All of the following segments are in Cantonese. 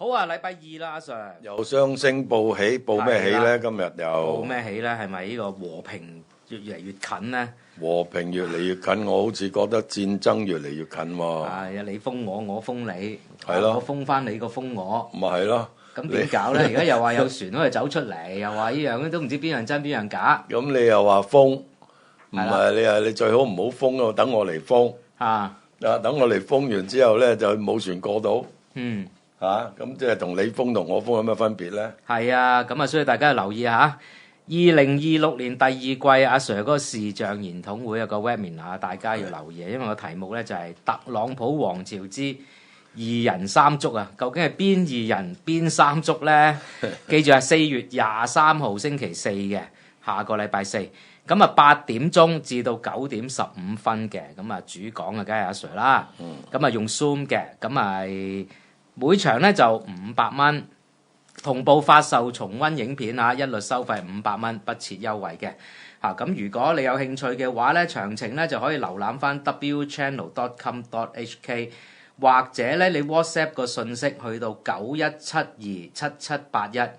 好啊，禮拜二啦，阿 Sir。又雙星報喜，報咩喜咧？今日報又咩喜咧？係咪呢個和平越嚟越近咧？和平越嚟越近，我好似覺得戰爭越嚟越近喎。係啊，你封我，我封你，係咯我封翻你個封我，咪係咯。咁點搞咧？而家又話有船可以走出嚟，又話呢樣都唔知邊樣真邊樣假。咁你又話封，唔係啦係你最好唔好封啊！等我嚟封啊，等我嚟封完之後咧，就冇船過到嗯，咁即係同你封同我封有咩分別咧？係啊，咁啊，所以大家要留意下。2026年第二季阿 Sir 嗰個視像研討會有個 webinar，大家要留意，因為個題目咧就係特朗普王朝之二人三足啊！究竟係邊二人邊三足咧？記住係4月23號星期四嘅，下個禮拜四。咁啊8點鐘至到9點15分嘅，咁啊主講啊梗係阿 Sir 啦。咁啊用 Zoom 嘅，咁係每場咧就500蚊。同步發售重溫影片一律收費500蚊，不設優惠嘅。咁如果你有興趣嘅話咧，詳情咧就可以瀏覽翻 wchannel.com.hk， 或者咧你 WhatsApp 個信息去到91727781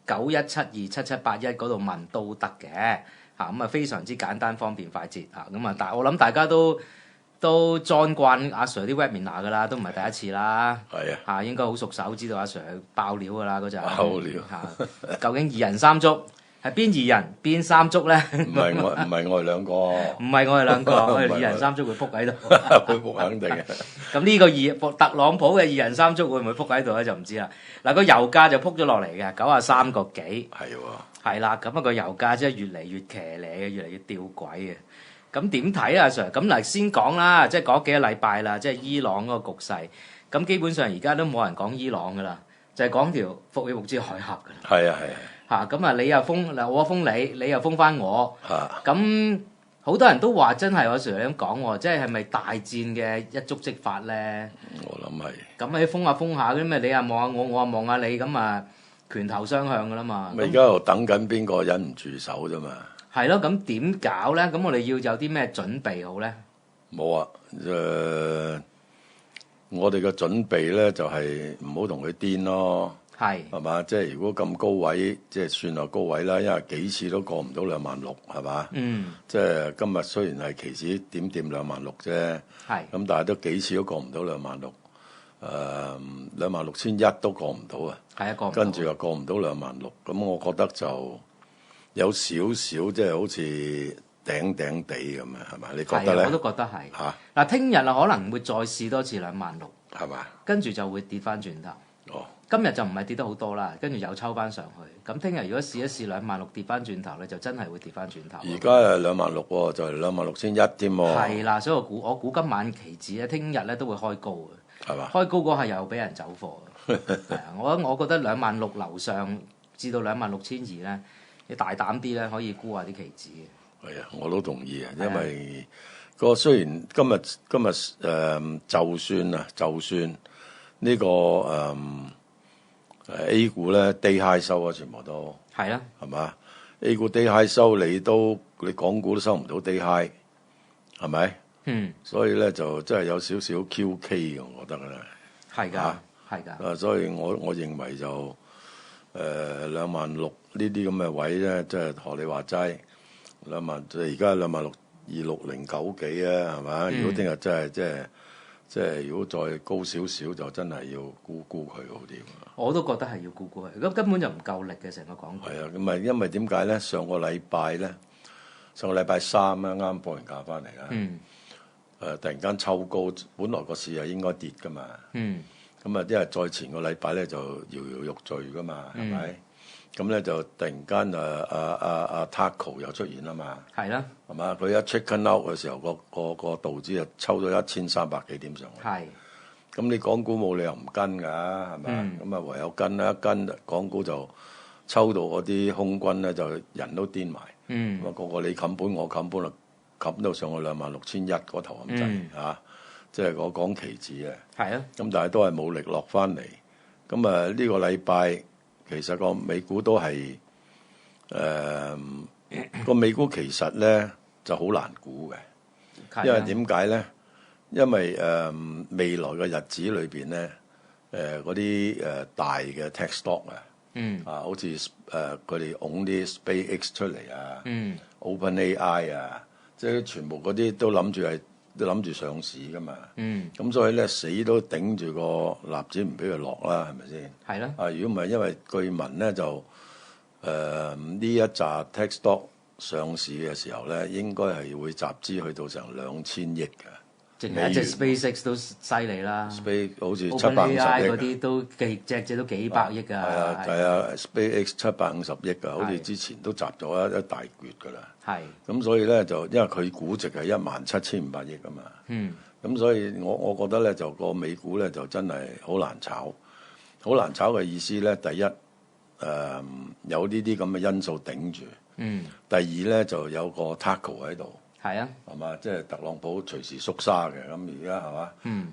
91727781嗰度問都得嘅。咁啊非常之簡單方便快捷咁啊，但我諗大家都 join 慣阿 Sir 啲 webinar 噶啦，都唔係第一次啦。係啊，應該好熟手，知道阿 Sir 爆料噶啦嗰陣。爆料究竟二人三足係邊二人邊三足咧？唔係我哋兩個，唔係我哋兩個，我哋二人三足會撲喺度。會撲肯定嘅。咁呢個特朗普嘅二人三足會唔會撲喺度咧？就唔知啦。嗱，個油價就撲咗落嚟嘅，93個幾。係喎。係啦，咁啊個油價真係越嚟越騎呢嘅，越嚟越吊詭嘅。咁點睇啊 Sir？咁嗱先講啦，即係講幾個禮拜啦，即係伊朗嗰個局勢。咁基本上而家都冇人講伊朗噶啦，就係講條霍爾木茲海峽噶啦。係啊。咁啊你又封嗱，我封你，你又封翻我。嚇。咁好多人都話真係阿 Sir 咁講喎，即係咪大戰嘅一觸即發咧？我諗係。咁你封下嗰啲咩？你又望下我，我又望下你，咁啊拳頭相向噶啦嘛。咪而家又等緊邊個忍唔住手啫嘛。係咯，咁點搞咧？咁我哋要有啲咩準備好咧？冇啊，我哋嘅準備咧就係唔好同佢癲咯，係嘛？即係如果咁高位，即係算係高位啦，因為幾次都過唔到26,000，係嘛？即係今日雖然係期指點掂26,000啫，咁但係都幾次都過唔到26,000， 26,100都過唔到啊！係啊，過唔到。跟住又過唔到26,000，咁我覺得就有少少即係好似頂地咁啊，係咪？你覺得咧？我都覺得係。嗱，聽日可能會再試多次26,000，係嘛？跟住就會跌翻轉頭。今日就唔係跌得好多啦，跟住又抽翻上去。咁聽日如果試一試26,000跌翻轉頭咧，就真係會跌翻轉頭。而家係26,000喎，就係26,100添喎。係啦，所以我估今晚期指咧，聽日咧都會開高嘅。係嘛？開高嗰下又俾人走貨。係啊，我覺得26,000樓上至到26,200咧。你大膽啲咧，可以沽下啲期指嘅。係啊，我都同意啊，因為個雖然今日就算呢個A 股咧 day high 收啊，全部都係啦，係嘛 ？A 股 day high 收，你港股都收唔到 day high， 係咪？所以咧就真係有少少 QK 嘅，我覺得咧。係㗎，係㗎。所以我認為就26,000呢啲咁嘅位咧，即係學你話齋20,000，而家26,260幾啊，係嘛？如果聽日真係即係如果再高少少，就真係要沽佢好啲。我都覺得係要沽佢，咁根本就唔夠力嘅成個港股。係啊，咁咪因為點解咧？上個禮拜三咧，啱放完假翻嚟啦。突然間抽高，本來個市係應該跌噶嘛。咁啊，因為再前個禮拜咧就搖搖欲墜噶嘛，係咪？咁咧就突然間Taco 又出現啦嘛，係啦，係嘛？佢一 chicken out 嘅時候，個道指就抽咗1300幾點上去。係，咁你港股冇理由唔跟㗎，係咪？咁啊唯有跟啦，一跟港股就抽到嗰啲空軍咧，就人都癲埋。咁啊個你冚本我冚本啊，冚到上去26,100嗰頭咁滯嚇，即係我講期指嘅。係啊，咁但係都係冇力落翻嚟。咁啊呢個禮拜。其實個美股都係個美股其實咧就好難估嘅，因為點解咧？因為未來嘅日子裏邊咧，嗰啲大嘅 tech stock 啊，好似佢哋拱啲 SpaceX 出嚟啊，OpenAI 啊，即係全部嗰啲都諗住上市噶嘛。咁所以咧死都頂住個納指唔俾佢落啦，係咪先？係咯。啊，如果唔係因為據聞咧就呢一紮 tech stock 上市嘅時候咧，應該係會集資去到成2000億嘅。淨係隻 SpaceX 都犀利啦 ，Space 好似750 億嗰啲都隻都幾百億㗎。係啊 ，SpaceX 750億㗎，好似之前都集咗一大橛㗎啦。係。咁所以咧就因為佢估值係17500億㗎嘛。咁所以我覺得咧就個美股咧就真係好難炒，好難炒嘅意思咧，第一有呢啲咁嘅因素頂住。第二咧就有個 tackle 喺度。係啊，係嘛？即係特朗普隨時縮沙嘅，咁而家係嘛？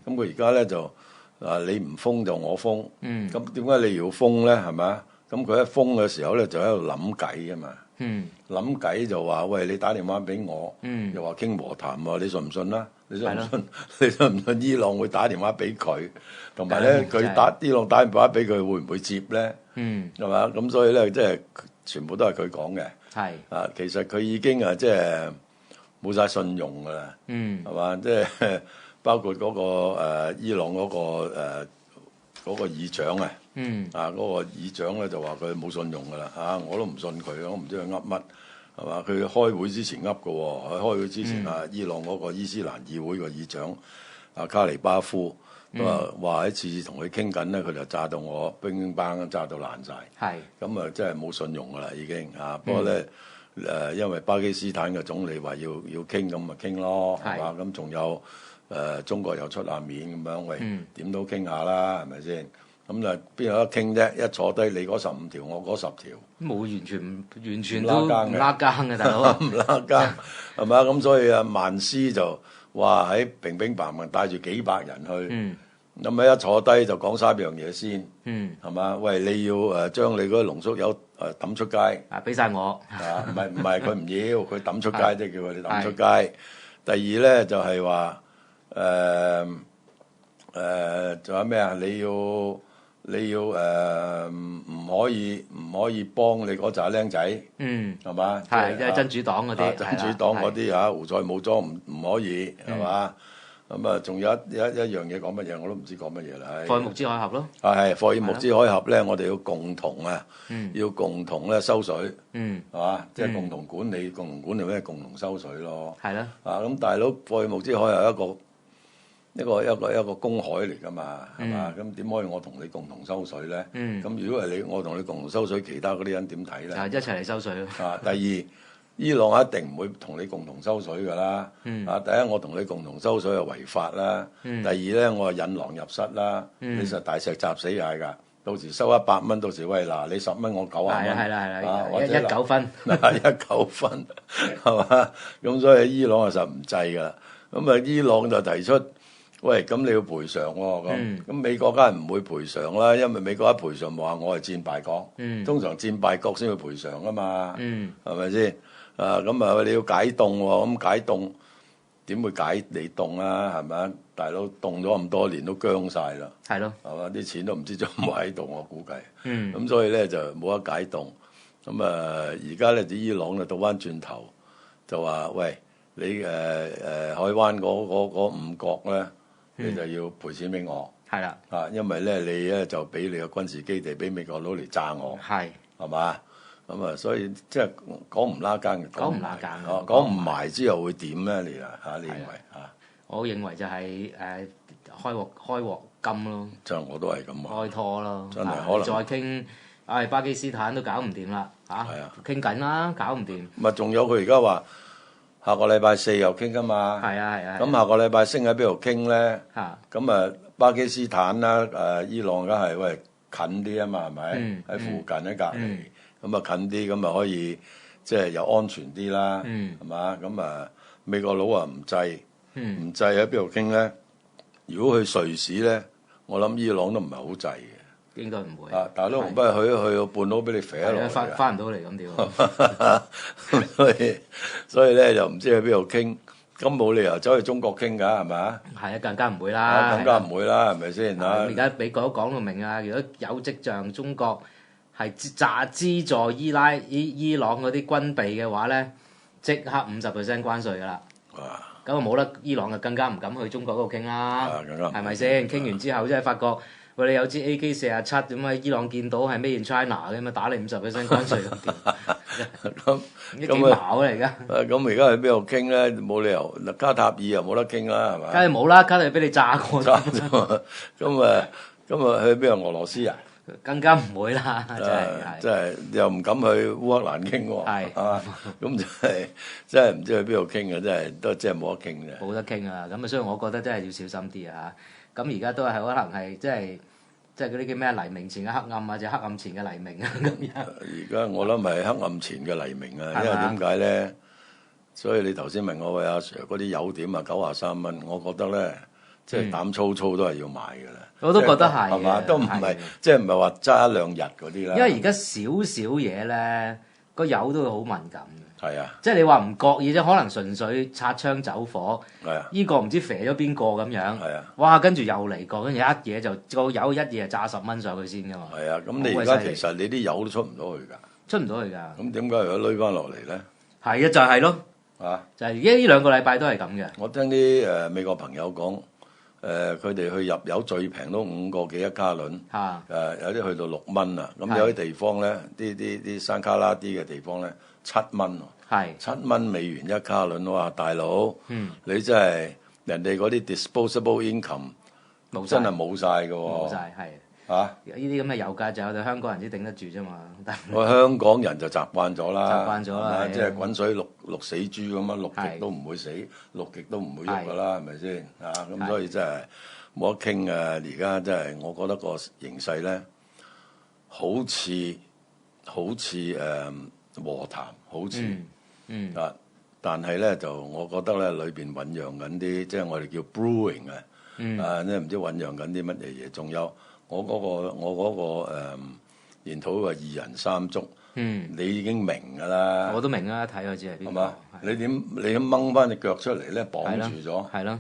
咁佢而家咧就你唔封就我封，咁點解你要封咧？係咪？咁佢一封嘅時候咧就喺度諗計啊嘛，諗計就話喂，你打電話俾我，又話傾和談喎，你信唔信啦？你信唔信？你信唔信伊朗會打電話俾佢？同埋咧，佢伊朗打電話俾佢會唔會接咧？係嘛？咁所以咧，即係全部都係佢講嘅。係啊，其實佢已經即係冇晒信用㗎啦，係嘛？即係包括嗰個伊朗嗰個議長啊，嗰個議長咧就話佢冇信用㗎啦，我都唔信佢，我唔知佢噏乜，係嘛？佢開會之前噏㗎喎，佢開會之前伊朗嗰個伊斯蘭議會個議長卡尼巴夫咁話一次同佢傾緊咧，佢就炸到我乒乒乓乓炸到爛晒。係咁啊，真係冇信用㗎啦已經啊！不過咧。因為巴基斯坦嘅總理話要傾咁咪傾咯，係嘛？咁仲有中國又出下面咁樣，喂點都傾下啦，係咪先？咁啊邊有得傾啫？一坐低你嗰15條，我嗰10條，冇完全都唔拉更嘅大佬，唔拉更係嘛？咁所以曼斯就話喺乒乒乓乓帶住幾百人去。咁一坐低就講3樣嘢先，係嘛？喂，你要將你嗰個濃縮鈾抌出街，俾晒我，唔係佢唔要，佢抌出街即係叫佢哋抌出街。第二咧就係話仲有咩啊？你要唔可以幫你嗰紮僆仔，係嘛？係即係真主黨嗰啲，真主黨嗰啲胡塞武裝唔可以係嘛？咁啊，仲有一樣嘢講乜嘢，我都唔知講乜嘢啦。霍爾木茲海峽咯。係霍爾木茲海峽咧，我哋要共同咧收水，係嘛？即係共同管理咩？共同收水咯。係咯。咁大佬霍爾木茲海峽一個公海嚟㗎嘛，係嘛？咁點可以我同你共同收水咧？咁如果係我同你共同收水，其他嗰啲人點睇咧？一齊嚟收水咯。第二。伊朗一定唔會同你共同收水㗎啦。第一我同你共同收水係違法啦。第二咧我係引狼入室啦。你實大石砸死蟹㗎。到時收100蚊，到時喂嗱你10蚊我90蚊。係啦，或者19分。19分係嘛？咁所以伊朗實唔制㗎啦。咁伊朗就提出喂咁你要賠償喎咁美國梗係唔會賠償啦，因為美國一賠償話我係戰敗國。通常戰敗國先會賠償㗎嘛。係咪先？咁你要解凍喎，咁解凍點會解你凍啊？係咪啊？大佬凍咗咁多年都僵晒啦，係咯，係嘛？啲錢都唔知仲有冇喺度，我估計。咁所以咧就冇得解凍。咁而家咧啲伊朗就倒翻轉頭就話：喂，你海灣嗰5國咧，你就要賠錢俾我。係啦，因為咧你咧就俾你個軍事基地俾美國佬嚟炸我。係嘛？咁所以即係講唔拉更嘅，講唔埋之後會點咧？你認為我認為就係開鑊金咯，就我都係咁話，開拖咯，真係可能再傾，巴基斯坦都搞唔掂啦，傾緊啦，搞唔掂。咪仲有佢而家話下個禮拜4又傾㗎嘛？係啊。咁下個禮拜升喺邊度傾咧？咁巴基斯坦啦，伊朗梗係喂近啲啊嘛，係咪？喺附近喺隔離。咁近啲，咁可以即係又安全啲啦，係嘛？咁美國佬唔制，唔制喺邊度傾咧？如果去瑞士咧，我諗伊朗都唔係好制嘅。應該唔會。大佬唔係去到半路俾你飛落嚟，翻唔到嚟咁點？所以咧就唔知喺邊度傾。咁冇理由走去中國傾㗎，係咪啊？係啊，更加唔會啦，更加唔會啦，係咪先嚇？而家美國都講到明啊，如果有跡象中國係資助伊朗嗰啲軍備嘅話咧，即刻50% 關稅㗎啦。咁啊冇得，伊朗就更加唔敢去中國嗰度傾啦，係咪先？傾完之後即係發覺，喂，你有支 AK-47咁喺伊朗見到係 Made in China 嘅，咁啊打你50% 關稅咁幾矛嚟㗎？咁而家去邊度傾咧？冇理由嗱，卡塔爾又冇得傾啦，係咪？梗係冇啦，卡塔爾俾你炸過。咁去邊度？俄羅斯啊？更加唔會啦，真係又唔敢去烏克蘭傾喎，係嘛？咁真係唔知去邊度傾嘅，真係都真係冇得傾嘅。冇得傾啊！咁啊，所以我覺得真係要小心啲啊！咁而家都係可能係即係嗰啲叫咩黎明前嘅黑暗啊，就黑暗前嘅黎明啊咁樣。而家我諗係黑暗前嘅黎明啊，因為點解咧？所以你頭先問我喂阿 Sir 嗰啲油點啊93蚊，我覺得咧。即係膽粗粗都係要買㗎啦，我都覺得係，係嘛？都唔係即係唔係話揸一兩日嗰啲啦。因為而家少少嘢咧，個油都會好敏感嘅。係啊，即係你話唔覺意啫，可能純粹擦槍走火。係啊，依個唔知肥咗邊個咁樣。係啊，哇！跟住又嚟過，跟住一嘢就個油一嘢就炸10蚊上去先㗎嘛。係啊，咁你而家其實你啲油都出唔到去㗎。出唔到去㗎。咁點解又攞翻落嚟咧？係啊，就係咯。就係而家呢2個禮拜都係咁嘅。我聽啲美國朋友講。佢哋去入油最平都5個幾一加侖，有啲去到6蚊啊！咁有啲地方咧，啲山卡拉啲嘅地方咧，7蚊喎，7蚊美元一加侖，哇！大佬，你真係人哋嗰啲 disposable income 真係冇晒㗎喎，冇曬係。呢啲咁嘅油價就我哋香港人先頂得住啫嘛。我香港人就習慣咗啦，習慣咗啦，即係滾水淥死豬咁樣，淥極都唔會死，淥極都唔會喐噶啦，係咪先？咁所以真係冇得傾啊！而家真係我覺得個形勢咧，好似和談，好似但係咧就我覺得咧裏邊醖釀緊啲，即係我哋叫 brewing 即係唔知醖釀緊啲乜嘢嘢，仲有。我嗰個研討話2人3足，你已經明㗎啦。我都明啦，睇我知係邊個。係嘛？你點掹翻隻腳出嚟咧？綁住咗。係咯。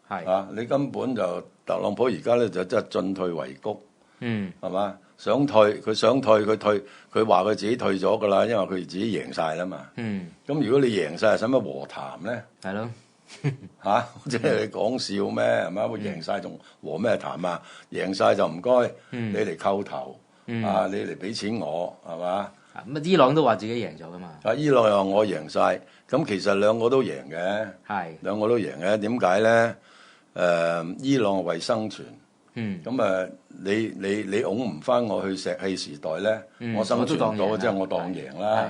係。你根本就特朗普而家咧就真係進退維谷。係嘛？想退佢退，佢話佢自己退咗㗎啦，因為佢自己贏晒啦嘛。咁如果你贏晒，使乜和談咧？係咯。即係你講笑咩？係咪？會贏晒仲和咩談啊？贏晒就唔該，你嚟叩頭，你嚟俾錢我，係嘛？咁伊朗都話自己贏咗噶嘛？伊朗又話我贏晒，咁其實兩個都贏嘅，兩個都贏嘅。點解咧？伊朗為生存，咁你拱唔翻我去石器時代咧，我生存唔到，即係我當贏啦，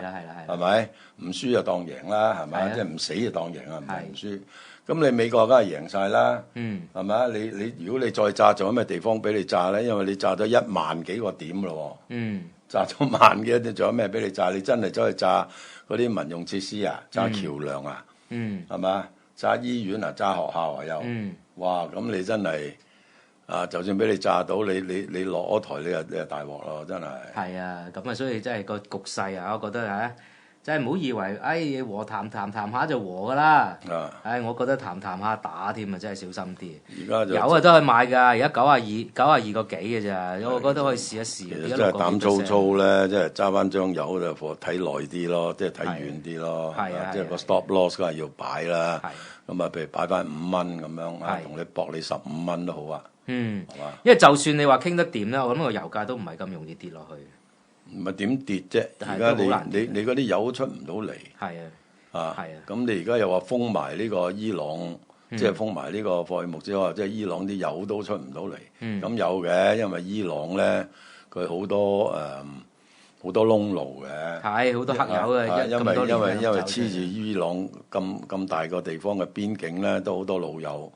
係咪？唔輸就當贏啦，係咪？即係唔死就當贏啊，唔係唔輸。咁你美國梗係贏晒啦，係咪啊？你如果你再炸，仲有咩地方俾你炸咧？因為你炸咗1萬幾個點咯，炸咗1萬幾，仲有咩俾你炸？你真係走去炸嗰啲民用設施啊，炸橋梁啊，係咪？炸醫院啊，炸學校啊又，哇！咁你真係就算俾你炸到，你落咗台，你又大鑊咯，真係。係啊，咁啊，所以真係個局勢啊，我覺得真係唔好以為和談下就和㗎啦。我覺得談下打添啊，真係小心啲。而家有啊，都係買㗎，而家92個幾嘅咋，我覺得可以試一試。其實真係膽粗粗咧，即係揸翻張油就睇耐啲咯，即係睇遠啲咯。即係個 stop loss 梗係要擺啦。咁譬如擺翻5蚊咁樣，同你搏你15蚊都好啊。係嘛？因為就算你話傾得掂咧，我諗個油價都唔係咁容易跌落去。唔係點跌啫？而家你嗰啲油出唔到嚟。咁你而家又話封埋呢個伊朗，即係封埋呢個霍爾木茲海，即係伊朗啲油都出唔到嚟。咁有嘅，因為伊朗咧佢好多窿路嘅。好多黑油嘅。因為黐住伊朗咁大個地方嘅邊境咧，都好多路油。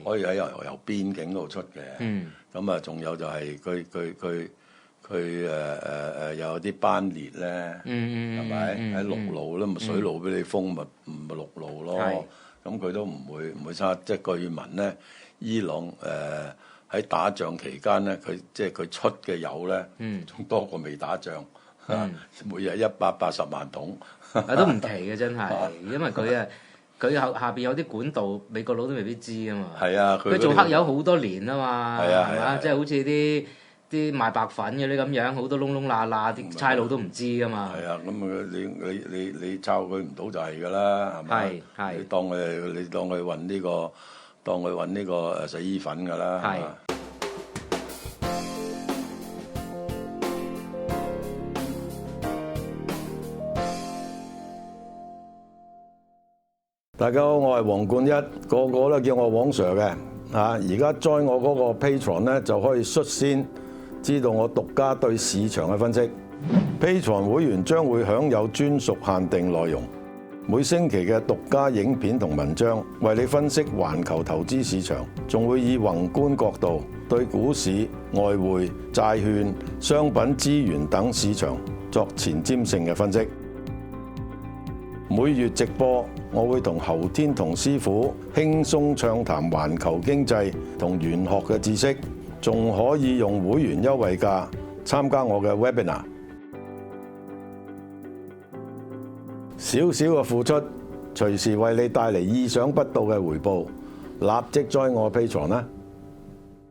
可以喺由邊境度出嘅。咁仲有就係佢有啲班列咧，係咪喺陸路咧？咪水路俾你封，咪陸路咯。咁佢都唔會差。即係據聞咧，伊朗喺打仗期間咧，佢出嘅油咧，仲多過未打仗。每日180萬桶，都唔奇嘅真係，因為佢佢下邊有啲管道，美國佬都未必知噶嘛。係啊，佢做黑友好多年啊嘛。係啊，係嘛？即係好似啲賣白粉嗰啲咁樣，好多窿窿罅罅，啲差佬都唔知噶嘛。係啊，咁你抄佢唔到就係㗎啦，係咪？係。你當佢運呢個洗衣粉㗎啦。係。大家好，我係黃冠一，個個都叫我黃 Sir 嘅。而家 join 我嗰個 Patreon 咧，就可以率先知道我獨家對市場嘅分析。Patreon 會員將會享有專屬限定內容，每星期嘅獨家影片同文章，為你分析環球投資市場，仲會以宏觀角度對股市、外匯、債券、商品、資源等市場作前瞻性嘅分析。每月直播，我會同侯天同師傅輕鬆暢談環球經濟同玄學嘅知識，仲可以用會員優惠價參加我嘅 webinar。少少嘅付出，隨時為你帶嚟意想不到嘅回報。立即join我 Patreon啦！